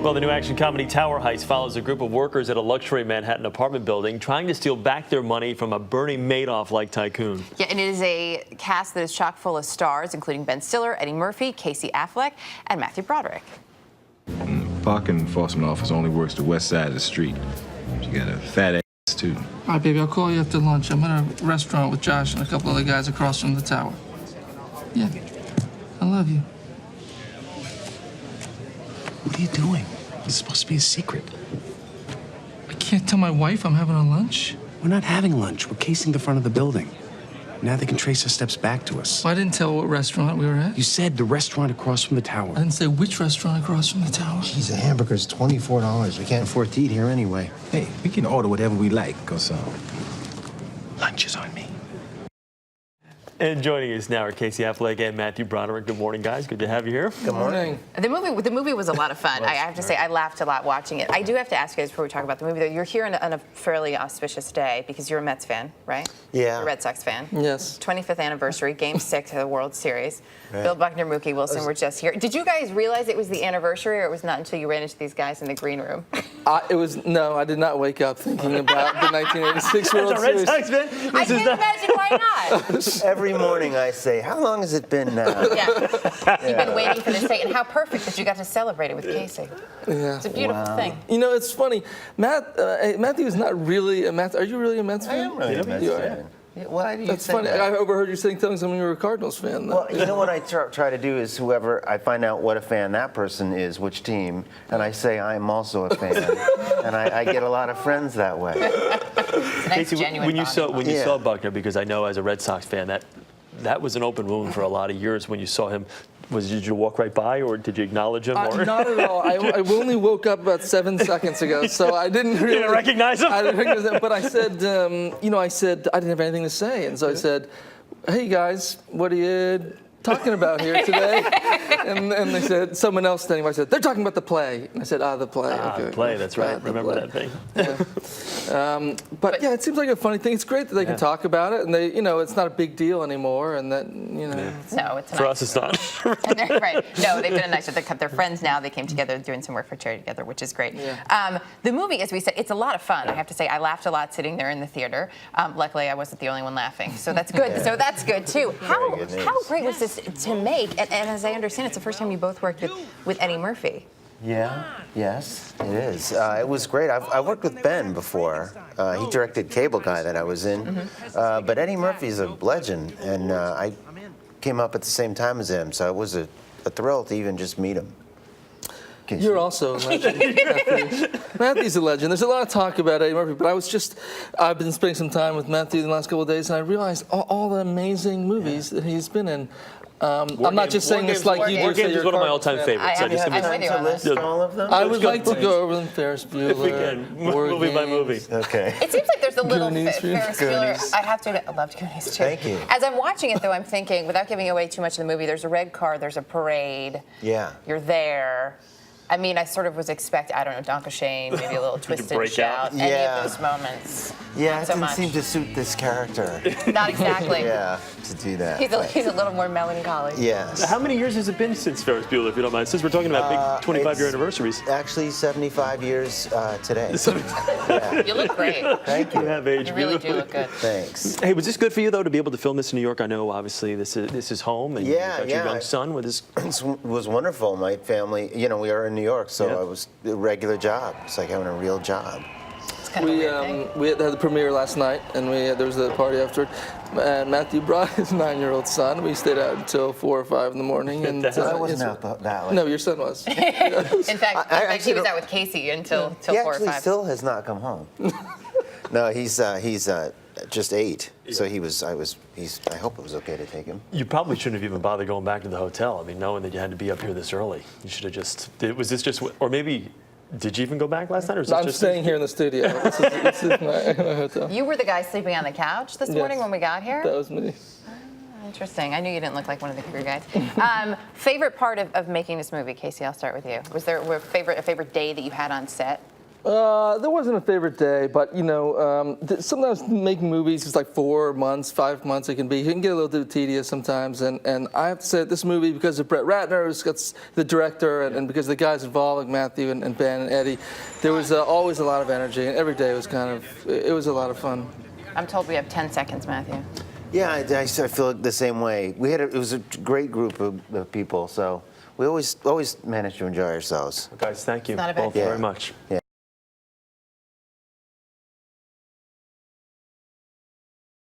Well, the new action comedy Tower Heist follows a group of workers at a luxury Manhattan apartment building trying to steal back their money from a Bernie Madoff-like tycoon. Yeah, and it is a cast that is chock full of stars, including Ben Stiller, Eddie Murphy, Casey Affleck, and Matthew Broderick. Parking enforcement office only works the west side of the street. You got a fat ass, too. All right, baby, I'll call you after lunch. I'm at a restaurant with Josh and a couple other guys across from the tower. Yeah, I love you. What are you doing? It's supposed to be a secret. I can't tell my wife I'm having a lunch. We're not having lunch. We're casing the front of the building. Now they can trace our steps back to us. Well, I didn't tell what restaurant we were at. You said the restaurant across from the tower. I didn't say which restaurant across from the tower. Geez, a hamburger's $24. We can't afford to eat here anyway. Hey, we can order whatever we like, cause Lunch is on me. And joining us now are Casey Affleck and Matthew Broderick. Good morning, guys. Good to have you here. Good morning. The movie was a lot of fun. I have to say, I laughed a lot watching it. I do have to ask you guys before we talk about the movie, though. You're here on a fairly auspicious day because you're a Mets fan, right? Yeah. You're a Red Sox fan. Yes. 25th anniversary, Game 6 of the World Series. Right. Bill Buckner, Mookie Wilson were just here. Did you guys realize it was the anniversary, or it was not until you ran into these guys in the green room? No, I did not wake up thinking about the 1986 World Series. Red Sox fan? I can't imagine why not. Every morning I say, how long has it been now? Yeah. You've been waiting for this day, and how perfect that you got to celebrate it with Casey. Yeah. It's a beautiful thing. You know, it's funny. Matthew is not really a Mets. Are you really a Mets fan? I am really a Mets You are. fan. Why do you That's say funny. that? I overheard you telling someone you were a Cardinals fan. Well, you know what I try to do is whoever I find out what a fan that person is, which team, and I say I'm also a fan, and I get a lot of friends that way. It's a nice, Casey, genuine when you bonding. saw Buckner, because I know as a Red Sox fan that was an open wound for a lot of years when you saw him. Did you walk right by, or did you acknowledge him? Or? Not at all. I only woke up about 7 seconds ago, so I didn't really. You didn't recognize him? I didn't recognize him, but I said, I said I didn't have anything to say, and so I said, "Hey guys, what are you talking about here today?" and they said, someone else standing by said, "They're talking about the play." And I said, the play. Okay. The play, that's right. Remember that thing. Yeah. But yeah, it seems like a funny thing. It's great that they can talk about it, and they, it's not a big deal anymore, and that, No, it's For us, it's not. Right. No, they've been a nice. They're friends now. They came together doing some work for charity together, which is great. Yeah. The movie, as we said, it's a lot of fun. I have to say, I laughed a lot sitting there in the theater. Luckily, I wasn't the only one laughing, so that's good. Yeah. So that's good too. How great was this to make? And as I understand, it's the first time you both worked with Eddie Murphy. Yeah, yes, it is. It was great. I worked with Ben before. He directed Cable Guy that I was in. But Eddie Murphy's a legend, and I came up at the same time as him, so it was a thrill to even just meet him. You're also a legend. Matthew's a legend. There's a lot of talk about Eddie Murphy, but I've been spending some time with Matthew in the last couple of days, and I realized all the amazing movies that he's been in. I'm not just saying this like you do. War Games is one of my all-time favorites. I'm with you on list that. all of them? I would like to go over them, Ferris Bueller. If we can, movie by movie. Okay. It seems like there's a little Goonies, Ferris Bueller. I have to admit, I loved Goonies too. Thank you. As I'm watching it, though, I'm thinking, without giving away too much of the movie, there's a red car, there's a parade. Yeah. You're there. I mean, I sort of was expecting, I don't know, Donka Shane, maybe a little twist and break out. shout. Any Yeah. of those moments. Yeah, Not it so didn't much. seem to suit this character. Not exactly. Yeah, to do that. He's a little more melancholy. Yes. How many years has it been since Ferris Bueller, if you don't mind? Since we're talking about big 25-year anniversaries. Actually, 75 years today. You look great. Thank You you. have age. You really do look good. Thanks. Hey, was this good for you though to be able to film this in New York? I know, obviously, this is home, and you've got your young son with his. It was wonderful. My family, we are in New York, so I was a regular job. It's like having a real job. It's kind of a weird thing. We had the premiere last night, and there was a party after. And Matthew brought his 9-year-old son. We stayed out until 4 or 5 in the morning. And I wasn't out that way. No, your son was. In fact, he was out with Casey until He 4 or actually 5. still has not come home. No, he's just 8. So I hope it was okay to take him. You probably shouldn't have even bothered going back to the hotel. I mean, knowing that you had to be up here this early, you should have just. Was this just, or maybe? Did you even go back last night, or is this I'm just staying here in the studio. This is my hotel. You were the guy sleeping on the couch this morning when we got here? That was me. Interesting. I knew you didn't look like one of the crew guys. Favorite part of making this movie, Casey, I'll start with you. Was there a favorite day that you had on set? There wasn't a favorite day, but sometimes making movies is like 4 months, 5 months. It can get a little bit tedious sometimes. And I have to say that this movie, because of Brett Ratner, who's got the director, and because of the guys involved, like Matthew and Ben and Eddie, there was always a lot of energy, and every day was it was a lot of fun. I'm told we have 10 seconds, Matthew. Yeah, I feel the same way. It was a great group of people, so we always managed to enjoy ourselves. Guys, thank you Not a bad both deal. very much. Yeah.